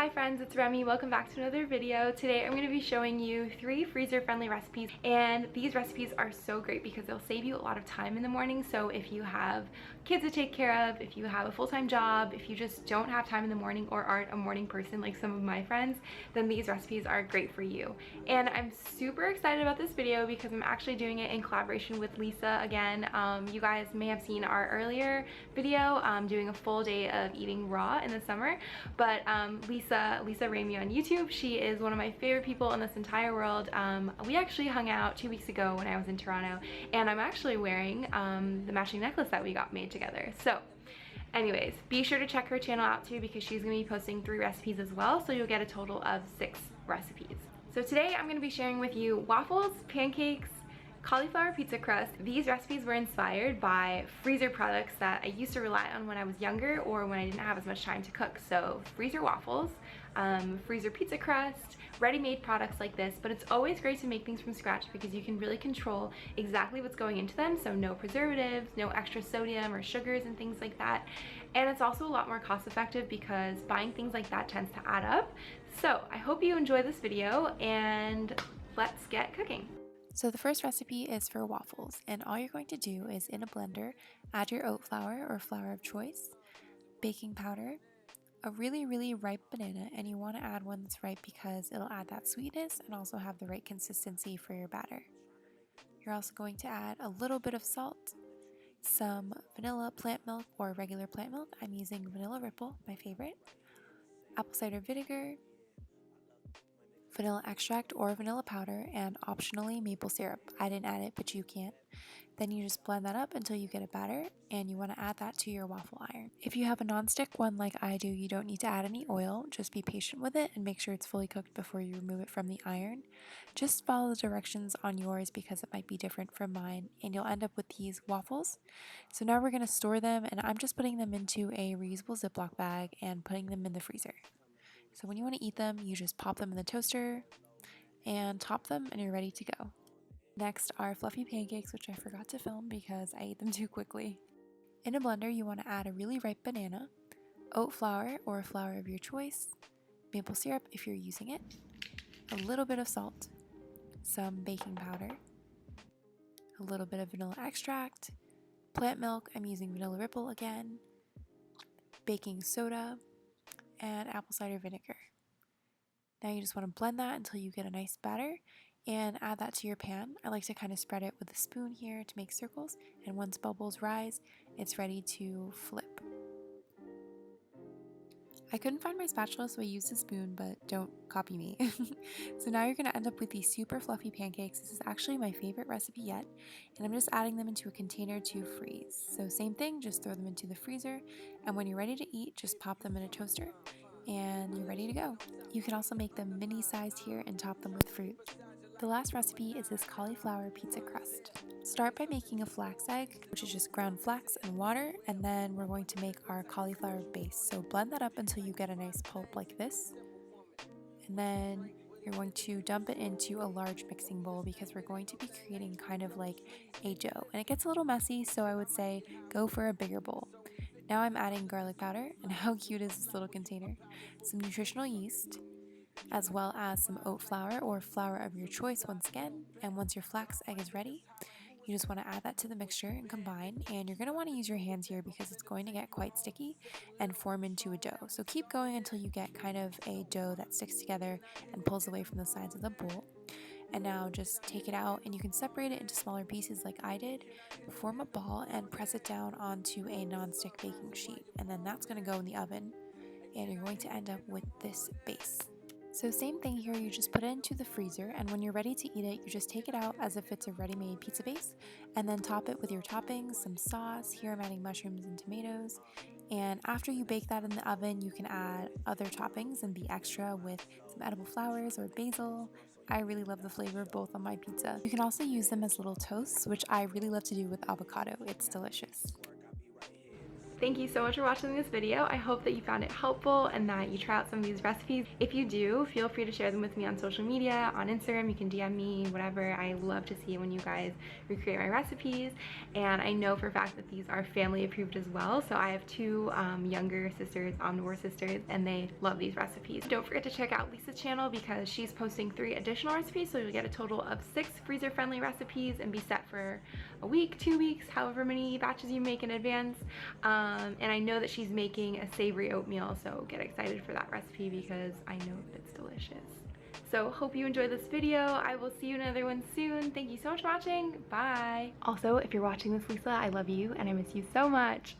Hi friends, it's Remy. Welcome back to another video. Today I'm going to be showing you 3 freezer-friendly recipes, and these recipes are so great because they'll save you a lot of time in the morning. So if you have kids to take care of, if you have a full-time job, if you just don't have time in the morning or aren't a morning person like some of my friends, then these recipes are great for you. And I'm super excited about this video because I'm actually doing it in collaboration with Lisa again. You guys may have seen our earlier video doing a full day of eating raw in the summer, but Lisa Ramey on YouTube. She is one of my favorite people in this entire world. We actually hung out 2 weeks ago when I was in Toronto, and I'm actually wearing the matching necklace that we got made together. So anyways, be sure to check her channel out too because she's going to be posting 3 recipes as well, so you'll get a total of 6 recipes. So today I'm going to be sharing with you waffles, pancakes, cauliflower pizza crust. These recipes were inspired by freezer products that I used to rely on when I was younger or when I didn't have as much time to cook. So freezer waffles, freezer pizza crust, ready-made products like this, but it's always great to make things from scratch because you can really control exactly what's going into them. So no preservatives, no extra sodium or sugars and things like that. And it's also a lot more cost effective because buying things like that tends to add up. So I hope you enjoy this video and let's get cooking. So the first recipe is for waffles, and all you're going to do is in a blender, add your oat flour or flour of choice, baking powder, a really ripe banana, and you want to add one that's ripe because it'll add that sweetness and also have the right consistency for your batter. You're also going to add a little bit of salt, some vanilla plant milk or regular plant milk. I'm using vanilla ripple, my favorite, apple cider vinegar, vanilla extract or vanilla powder, and optionally maple syrup. I didn't add it, but you can. Then you just blend that up until you get a batter, and you want to add that to your waffle iron. If you have a non-stick one like I do, you don't need to add any oil. Just be patient with it and make sure it's fully cooked before you remove it from the iron. Just follow the directions on yours because it might be different from mine, and you'll end up with these waffles. So now we're going to store them, and I'm just putting them into a reusable Ziploc bag and putting them in the freezer. So when you want to eat them, you just pop them in the toaster and top them, and you're ready to go. Next are fluffy pancakes, which I forgot to film because I ate them too quickly. In a blender, you want to add a really ripe banana, oat flour or flour of your choice, maple syrup if you're using it, a little bit of salt, some baking powder, a little bit of vanilla extract, plant milk, I'm using vanilla ripple again, baking soda, and apple cider vinegar. Now you just want to blend that until you get a nice batter and add that to your pan. I like to kind of spread it with a spoon here to make circles, and once bubbles rise, it's ready to flip. I couldn't find my spatula, so I used a spoon, but don't copy me. So now you're going to end up with these super fluffy pancakes. This is actually my favorite recipe yet, and I'm just adding them into a container to freeze. So same thing, just throw them into the freezer, and when you're ready to eat, just pop them in a toaster, and you're ready to go. You can also make them mini sized here and top them with fruit. The last recipe is this cauliflower pizza crust. Start by making a flax egg, which is just ground flax and water, and then we're going to make our cauliflower base. So blend that up until you get a nice pulp like this, and then you're going to dump it into a large mixing bowl because we're going to be creating kind of like a dough, and it gets a little messy, so I would say go for a bigger bowl. Now I'm adding garlic powder, and how cute is this little container? Some nutritional yeast, as well as some oat flour or flour of your choice once again. And once your flax egg is ready, you just want to add that to the mixture and combine, and you're going to want to use your hands here because it's going to get quite sticky and form into a dough. So keep going until you get kind of a dough that sticks together and pulls away from the sides of the bowl. And now just take it out, and you can separate it into smaller pieces like I did, form a ball and press it down onto a non-stick baking sheet, and then that's going to go in the oven, and you're going to end up with this base. So same thing here, you just put it into the freezer, and when you're ready to eat it, you just take it out as if it's a ready-made pizza base, and then top it with your toppings, some sauce. Here I'm adding mushrooms and tomatoes, and after you bake that in the oven, you can add other toppings and be extra with some edible flowers or basil. I really love the flavor of both on my pizza. You can also use them as little toasts, which I really love to do with avocado. It's delicious. Thank you so much for watching this video. I hope that you found it helpful and that you try out some of these recipes. If you do, feel free to share them with me on social media, on Instagram. You can DM me, whatever. I love to see when you guys recreate my recipes. And I know for a fact that these are family approved as well. So I have two younger sisters, omnivore sisters, and they love these recipes. Don't forget to check out Lisa's channel because she's posting 3 additional recipes. So you'll get a total of 6 freezer friendly recipes and be set for a week, 2 weeks, however many batches you make in advance. And I know that she's making a savory oatmeal, so get excited for that recipe because I know that it's delicious. So hope you enjoyed this video. I will see you in another one soon. Thank you so much for watching. Bye. Also, if you're watching this, Lisa, I love you and I miss you so much.